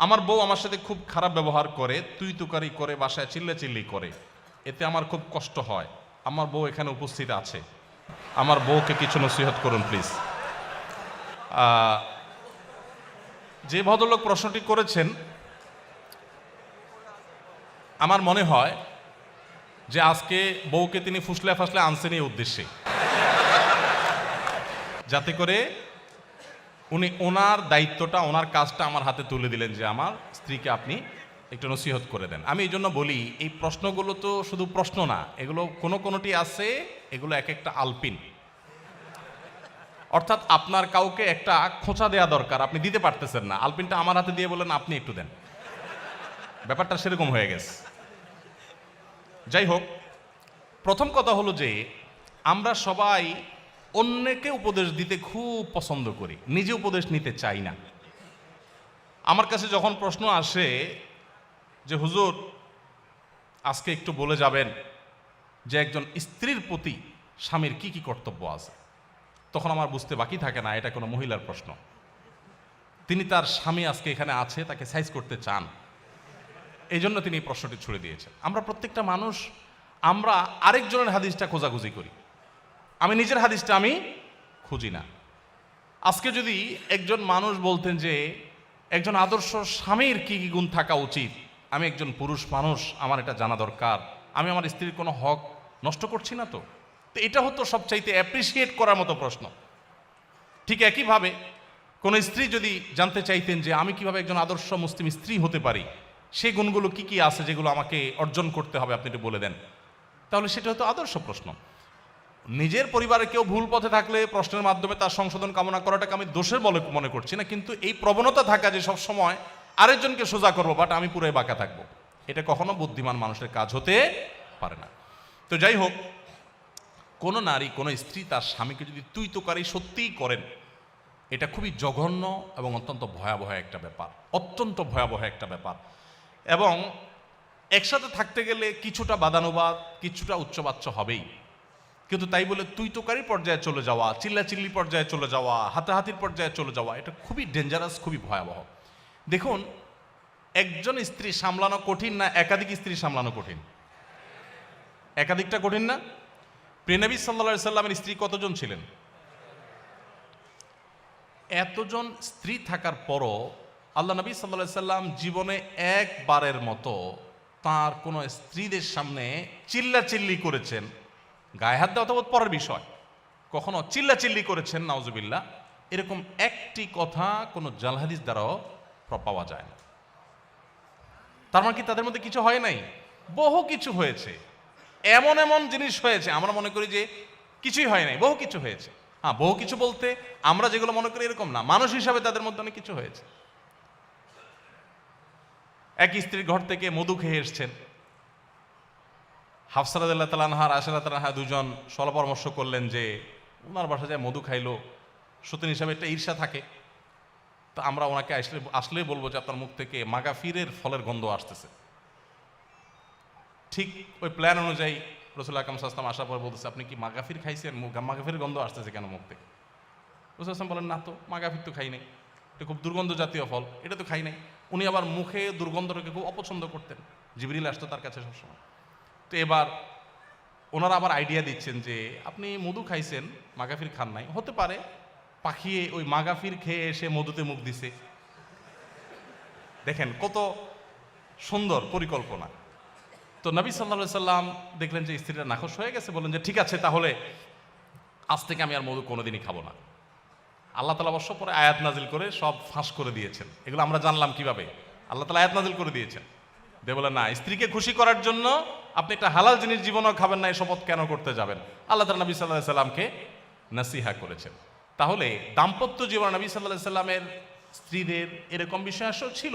আমার বউ আমার সাথে খুব খারাপ ব্যবহার করে, তুই তুকারি করে, বাসায় চিল্লাচিল্লি করে, এতে আমার খুব কষ্ট হয়। আমার বউ এখানে উপস্থিত আছে, আমার বউকে কিছু নসিহত করুন প্লিজ। যে ভদ্রলোক প্রশ্নটি করেছেন, আমার মনে হয় যে আজকে বউকে তিনি ফুসলে ফাসলে আনছেন এই উদ্দেশ্যে, যাতে করে উনি ওনার দায়িত্বটা, ওনার কাজটা আমার হাতে তুলে দিলেন যে আমার স্ত্রীকে আপনি একটু নসিহত করে দেন। আমি এই জন্য বলি, এই প্রশ্নগুলো তো শুধু প্রশ্ন না, এগুলো কোনোটি আছে, এগুলো এক একটা আলপিন। অর্থাৎ আপনার কাউকে একটা খোঁচা দেওয়া দরকার, আপনি দিতে পারতেছেন না, আলপিনটা আমার হাতে দিয়ে বলেন আপনি একটু দেন, ব্যাপারটা সেরকম হয়ে গেছে। যাই হোক, প্রথম কথা হলো যে আমরা সবাই অন্যকে উপদেশ দিতে খুব পছন্দ করি, নিজে উপদেশ নিতে চাই না। আমার কাছে যখন প্রশ্ন আসে যে হুজুর আজকে একটু বলে যাবেন যে একজন স্ত্রীর প্রতি স্বামীর কি কি কর্তব্য আছে, তখন আমার বুঝতে বাকি থাকে না এটা কোনো মহিলার প্রশ্ন। তিনি তার স্বামী আজকে এখানে আছে, তাকে সাইজ করতে চান, এই জন্য তিনি এই প্রশ্নটি ছুড়ে দিয়েছেন। আমরা প্রত্যেকটা মানুষ আমরা আরেকজনের হাদিসটা খোঁজাখুঁজি করি, আমি নিজের হাদিসটা আমি খুঁজি না। আজকে যদি একজন মানুষ বলতেন যে একজন আদর্শ স্বামীর কি কি গুণ থাকা উচিত, আমি একজন পুরুষ মানুষ, আমার এটা জানা দরকার, আমি আমার স্ত্রীর কোনো হক নষ্ট করছি না তো, এটা হতো সবচাইতে অ্যাপ্রিসিয়েট করার মতো প্রশ্ন। ঠিক একইভাবে কোনো স্ত্রী যদি জানতে চাইতেন যে আমি কিভাবে একজন আদর্শ মুসলিম স্ত্রী হতে পারি, সেই গুণগুলো কি কি আছে যেগুলো আমাকে অর্জন করতে হবে, আপনি একটু বলে দেন, তাহলে সেটা হতো আদর্শ প্রশ্ন। নিজের পরিবারে কেউ ভুল পথে থাকলে প্রশ্নের মাধ্যমে তার সংশোধন কামনা করাটাকে আমি দোষের বলে মনে করছি না, কিন্তু এই প্রবণতা থাকা যে সব সময় আরেকজনকে সোজা করবো বাট আমি পুরোই বাঁকা থাকবো, এটা কখনো বুদ্ধিমান মানুষের কাজ হতে পারে না। তো যাই হোক, কোনো নারী, কোনো স্ত্রী তার স্বামীকে যদি তুই তোকারি সত্যিই করেন, এটা খুবই জঘন্য এবং অত্যন্ত ভয়াবহ একটা ব্যাপার, অত্যন্ত ভয়াবহ একটা ব্যাপার। এবং একসাথে থাকতে গেলে কিছুটা বাদানুবাদ, কিছুটা উচ্চবাচ্য হবেই, কিন্তু তাই বলে তুই তোকারি পর্যায়ে চলে যাওয়া, চিল্লাচিল্লি পর্যায়ে চলে যাওয়া, হাতাহাতির পর্যায়ে চলে যাওয়া, এটা খুবই ডেঞ্জারাস, খুবই ভয়াবহ। দেখুন, একজন স্ত্রী সামলানো কঠিন না একাধিক স্ত্রী সামলানো কঠিন? একাধিকটা কঠিন না? প্রিয়নবী সাল্লাল্লাহু আলাইহি সাল্লামের স্ত্রী কতজন ছিলেন? এতজন স্ত্রী থাকার পরও আল্লাহ নবী সাল্লাল্লাহু আলাইহি সাল্লাম জীবনে একবারের মতো তার কোনো স্ত্রীদের সামনে চিল্লাচিল্লি করেছেন, গায়ে হাত দেওয়া তো পরের বিষয়, কখনো চিল্লাচিল্লি করেছেন নাউজুবিল্লাহ, এরকম একটি কথা কোনো জাল হাদিস দ্বারাও পাওয়া যায় না। তার মানে কি তাদের মধ্যে কিছু হয় নাই? বহু কিছু হয়েছে, এমন এমন জিনিস হয়েছে আমরা মনে করি যে কিছুই হয় নাই, বহু কিছু হয়েছে। হ্যাঁ, বহু কিছু বলতে আমরা যেগুলো মনে করি এরকম না, মানুষ হিসাবে তাদের মধ্যে অনেক কিছু হয়েছে। এক স্ত্রীর ঘর থেকে মধু খেয়ে এসছেন, হাফসা রাদিয়াল্লাহু তাআলা আনহা, আয়েশা রাদিয়াল্লাহু আনহা দুজন সলা পরামর্শ করলেন যে ওনার বাসায় যায় মধু খাইলো, সতীন হিসাবে একটা ঈর্ষা থাকে, তা আমরা ওনাকে আসলেই বলবো যে আপনার মুখ থেকে মাগাফিরের ফলের গন্ধ আসতেছে। ঠিক ওই প্ল্যান অনুযায়ী রাসূল আকরাম সাল্লাল্লাহু আলাইহি ওয়াসাল্লাম আসার পর বলতেছে, আপনি কি মাগাফির খাইছেন? মাগাফিরের গন্ধ আসতেছে কেন মুখ থেকে? রাসূল সাল্লাল্লাহু আলাইহি ওয়াসাল্লাম বলেন, না তো, মাগাফির তো খাই নাই, এটা খুব দুর্গন্ধ জাতীয় ফল, এটা তো খাই নাই। উনি আবার মুখে দুর্গন্ধটাকে খুব অপছন্দ করতেন, জিবরিল আসতো তার কাছে সবসময়। তো এবার ওনারা আবার আইডিয়া দিচ্ছেন যে আপনি মধু খাইছেন, মাগাফির খান নাই, হতে পারে পাখিয়ে ওই মাগাফির খেয়ে এসে মধুতে মুখ দিছে। দেখেন কত সুন্দর পরিকল্পনা। তো নবী সাল্লাল্লাহু আলাইহি সাল্লাম দেখলেন যে স্ত্রীরা নাখোশ হয়ে গেছে, বললেন যে ঠিক আছে, তাহলে আজ থেকে আমি আর মধু কোনোদিনই খাবো না। আল্লাহ তাআলা অবশ্য পরে আয়াত নাজিল করে সব ফাঁস করে দিয়েছেন। এগুলো আমরা জানলাম কিভাবে? আল্লাহ তাআলা আয়াত নাজিল করে দিয়েছেন, দে বলে না, স্ত্রীকে খুশি করার জন্য আপনি একটা হালাল জিনিস জীবনেও খাবেন না, এই শপথ কেন করতে যাবেন? আল্লাহ তাআলা নবী সাল্লাল্লাহু আলাইহি সাল্লামকে নাসিহা করেছেন। তাহলে দাম্পত্য জীবনে নবী সাল্লাল্লাহু আলাইহি সাল্লামের স্ত্রীদের এরকম বিষয় আসলে ছিল,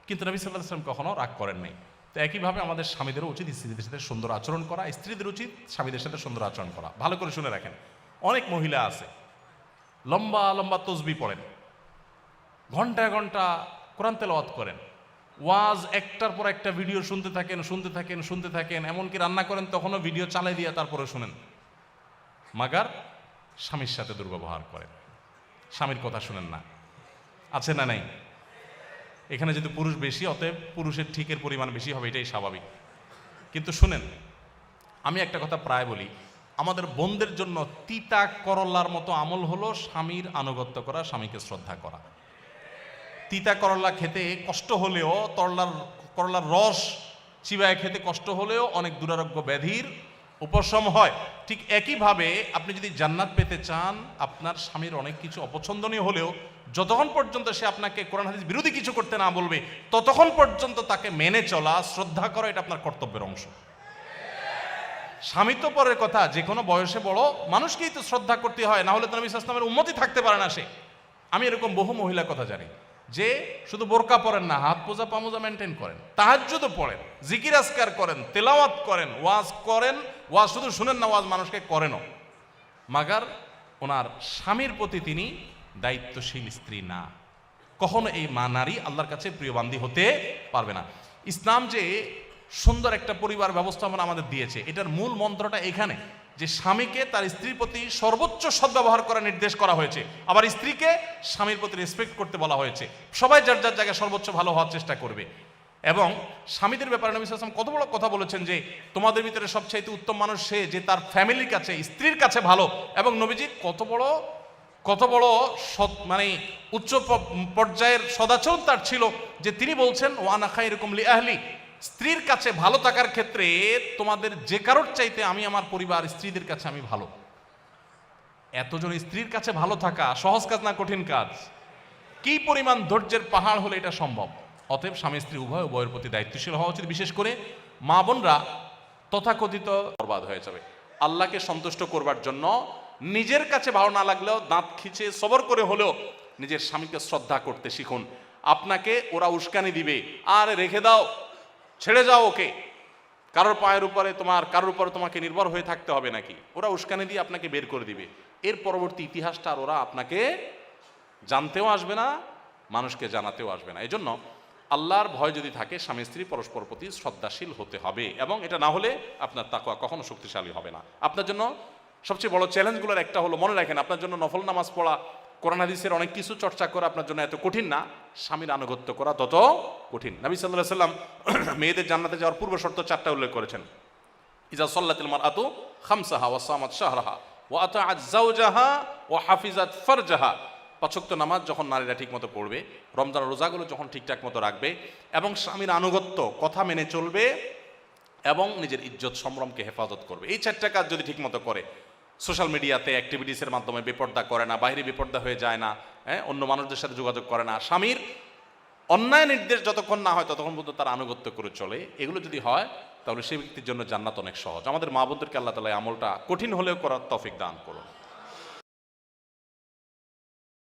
কিন্তু নবী সাল্লাল্লাহু আলাইহি সাল্লাম কখনো রাগ করেন নাই। তো একইভাবে আমাদের স্বামীদেরও উচিত স্ত্রীদের সাথে সুন্দর আচরণ করা, স্ত্রীদের উচিত স্বামীদের সাথে সুন্দর আচরণ করা। ভালো করে শুনে রাখেন, অনেক মহিলা আছে লম্বা লম্বা তসবিহ পড়েন, ঘন্টায় ঘন্টা কোরআন তেলাওয়াত করেন, ওয়াজ একটার পর একটা ভিডিও শুনতে থাকেন, শুনতে থাকেন, শুনতে থাকেন, এমনকি রান্না করেন তখনও ভিডিও চালাই দিয়ে তারপরে শুনেন, মাগার স্বামীর সাথে দুর্ব্যবহার করেন, স্বামীর কথা শুনেন না। আছে না নাই? এখানে যদি পুরুষ বেশি, অতএব পুরুষের ঠিকের পরিমাণ বেশি হবে, এটাই স্বাভাবিক। কিন্তু শুনেন, আমি একটা কথা প্রায় বলি, আমাদের বোনদের জন্য তিতা করল্লার মতো আমল হলো স্বামীর আনুগত্য করা, স্বামীকে শ্রদ্ধা করা। তিতা করল্লা খেতে কষ্ট হলেও, করলার রস চিবায় খেতে কষ্ট হলেও অনেক দুরারোগ্য ব্যাধির উপশম হয়। ঠিক একইভাবে আপনি যদি জান্নাত পেতে চান, আপনার স্বামীর অনেক কিছু অপছন্দনীয় হলেও যতক্ষণ পর্যন্ত সে আপনাকে কোরআন হাদিস বিরোধী কিছু করতে না বলবে, ততক্ষণ পর্যন্ত তাকে মেনে চলা, শ্রদ্ধা করা, এটা আপনার কর্তব্যের অংশ। স্বামী তো পরের কথা, যে কোনো বয়সে বড় মানুষকেই তো শ্রদ্ধা করতে হয়, না হলে তো নবী সাল্লাল্লাহু আলাইহি ওয়াসাল্লামের উম্মতই থাকতে পারে না সে। আমি এরকম বহু মহিলার কথা জানি যে শুধু বোরকা পরেন না, হাত মোজা পামোজা মেনটেন করেন, তাহাজ্জুদও পড়েন, জিকির আজকার করেন, তেলাওয়াত করেন, ওয়াজ শুধু শুনেন না, ওয়াজ মানুষকে করেনও, মাগার ওনার স্বামীর প্রতি তিনি দায়িত্বশীল স্ত্রী না। কখনো এই মা নারী আল্লাহর কাছে প্রিয় বান্দী হতে পারবে না। ইসলাম যে সুন্দর একটা পরিবার ব্যবস্থাপনা আমাদের দিয়েছে, এটার মূল মন্ত্রটা এখানে যে স্বামীকে তার স্ত্রীর প্রতি সর্বোচ্চ সদ্ব্যবহার করার নির্দেশ করা হয়েছে, আবার স্ত্রীকে স্বামীর প্রতি রেসপেক্ট করতে বলা হয়েছে। সবাই যার যার জায়গায় সর্বোচ্চ ভালো হওয়ার চেষ্টা করবে। এবং স্বামীদের ব্যাপারে নবী সাল্লাল্লাহু আলাইহি ওয়াসাল্লাম কত বড় কথা বলেছেন যে তোমাদের ভিতরে সবচাইতে উত্তম মানুষ সে যে তার ফ্যামিলির কাছে, স্ত্রীর কাছে ভালো। এবং নবীজি কত বড় মানে উচ্চ পর্যায়ের সদাচরণ তার ছিল যে তিনি বলছেন ওয়ানা খায়রুকুম লি আহলি, স্ত্রীর কাছে ভালো থাকার ক্ষেত্রে তোমাদের যে কারোর চাইতে আমি আমার পরিবার স্ত্রীদের কাছে আমি ভালো। এতজন স্ত্রীর কাছে ভালো থাকা সহজ কাজ না কঠিন কাজ? কি পরিমাণ ধৈর্যের পাহাড় হলে এটা সম্ভব? অতএব স্বামী স্ত্রী উভয়ের প্রতি দায়িত্বশীল হওয়া উচিত। বিশেষ করে মা বোনরা তথাকথিত বরবাদ হয়ে যাবে। আল্লাহকে সন্তুষ্ট করবার জন্য নিজের কাছে ভালো না লাগলেও দাঁত খিচে সবর করে হলেও নিজের স্বামীকে শ্রদ্ধা করতে শিখুন। আপনাকে ওরা উস্কানি দিবে, আর রেখে দাও, ছেড়ে যাও ওকে, কারোর উপরে তোমাকে নির্ভর হয়ে থাকতে হবে নাকি? ওরা উস্কানি দিয়ে আপনাকে বের করে দিবে। এর পরবর্তী ইতিহাসটা আর ওরা আপনাকে জানতেও আসবে না, মানুষকে জানাতেও আসবে না। এই জন্য আল্লাহর ভয় যদি থাকে, স্বামী স্ত্রী পরস্পর প্রতি শ্রদ্ধাশীল হতে হবে, এবং এটা না হলে আপনার তাকওয়া কখনো শক্তিশালী হবে না। আপনার জন্য সবচেয়ে বড় চ্যালেঞ্জগুলোর একটা হলো, মনে রাখেন, আপনার জন্য নফল নামাজ পড়া, কোরআন হাদিসের অনেক কিছু চর্চা করা আপনার জন্য এত কঠিন না, স্বামীর আনুগত্য করা তত কঠিন। নবী সাল্লাল্লাহু আলাইহি ওয়াসাল্লাম মেয়েদের জান্নাতে যাওয়ার পূর্ব শর্ত 4টা উল্লেখ করেছেন। ইজা সাল্লাতিল মারআতু খামসাহা ওয়া সামাত শাহরাহা ওয়া আতাআত যাওজাহা ওয়া হাফিজাত ফারজাহা। 5 ওয়াক্ত নামাজ যখন নারীরা ঠিকমতো পড়বে, রমজান রোজাগুলো যখন ঠিকঠাক মতো রাখবে, এবং স্বামীর আনুগত্য, কথা মেনে চলবে, এবং নিজের ইজ্জত সম্ভ্রমকে হেফাজত করবে, এই 4টা কাজ যদি ঠিকমতো করে, সোশ্যাল মিডিয়াতে অ্যাক্টিভিটিসের মাধ্যমে বেপর্দা করে না, বাইরে বেপর্দা হয়ে যায় না, অন্য মানুষদের সাথে যোগাযোগ করে না, স্বামীর অন্যায় নির্দেশ যতক্ষণ না হয় ততক্ষণ পর্যন্ত তার আনুগত্য করে চলে, এগুলো যদি হয়, তাহলে সেই ব্যক্তির জন্য জান্নাত অনেক সহজ। আমাদের মা বোনদেরকে আল্লাহ তাআলা আমলটা কঠিন হলেও করার তৌফিক দান করুন।